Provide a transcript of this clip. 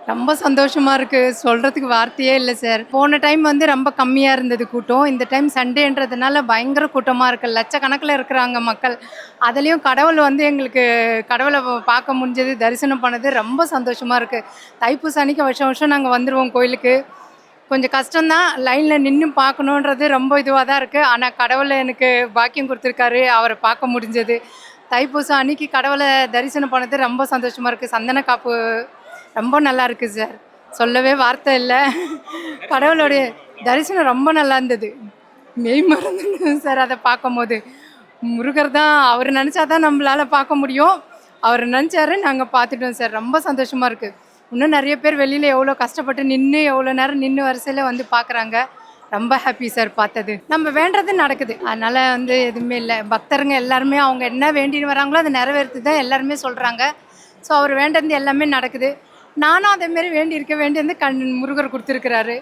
ரொம்ப சந்தோஷமா இருக்கு. சொல்றதுக்கு வார்த்தையே இல்ல சார். போன டைம் வந்து ரொம்ப கம்மியா இருந்தது கூட்டம். இந்த டைம் சண்டேன்றதுனால பயங்கர கூட்டமா இருக்கு. லட்சக்கணக்குல இருக்கிறாங்க மக்கள். அதுலயும் கடவுள் வந்து எங்களுக்கு கடவுள பார்க்க முடிஞ்சது, தரிசனம் பண்ணது ரொம்ப சந்தோஷமா இருக்கு. தைப்பூச அன்னைக்கு வருஷம் வருஷம் நாங்க வந்துருவோம் கோயிலுக்கு. கொஞ்சம் கஷ்டம் தான். லைன்ல நின்னு பார்க்கணுன்றது ரொம்ப இதுவா தான் இருக்கு. ஆனா கடவுள் எனக்கு பாக்கியம் குடுத்துருக்காரு. அவர பார்க்க முடிஞ்சது. தைப்பூசம் அன்னைக்கு கடவுள தரிசனம் பண்ணது ரொம்ப சந்தோஷமா இருக்கு. சந்தன காப்பு ரொம்ப நல்லா இருக்கு சார். சொல்லவே வார்த்தை இல்ல. கடவுளுடைய தரிசனம் ரொம்ப நல்லா இருந்தது. மெய் மறந்துட்டேன் சார் அத பார்க்கும்போது. முருகர் தான் அவர் நெனச்சா தான் நம்மளால பார்க்க முடியும். அவர் நெனச்சாரு, நாங்க பார்த்துட்டோம் சார். ரொம்ப சந்தோஷமா இருக்கு. இன்னும் நெறைய பேர் வெளியில எவ்வளோ கஷ்டப்பட்டு நின்னு, எவ்வளோ நேரம் நின்னு வரிசையில வந்து பார்க்குறாங்க. ரொம்ப ஹாப்பி சார் பார்த்தது. நம்ம வேண்டுறது நடக்குது. அதனால வந்து எதுவுமே இல்ல. பக்தருங்க எல்லாருமே அவங்க என்ன வேண்டின்னு வராங்களோ, அத நிறைவேறுத்து தான் எல்லாருமே சொல்றாங்க. ஸோ அவர் வேண்டது எல்லாமே நடக்குது. நானும் அதே மாரி வேண்டியிருக்கேன். வேண்டியது முருகர் குடுத்துருக்கிறாரு.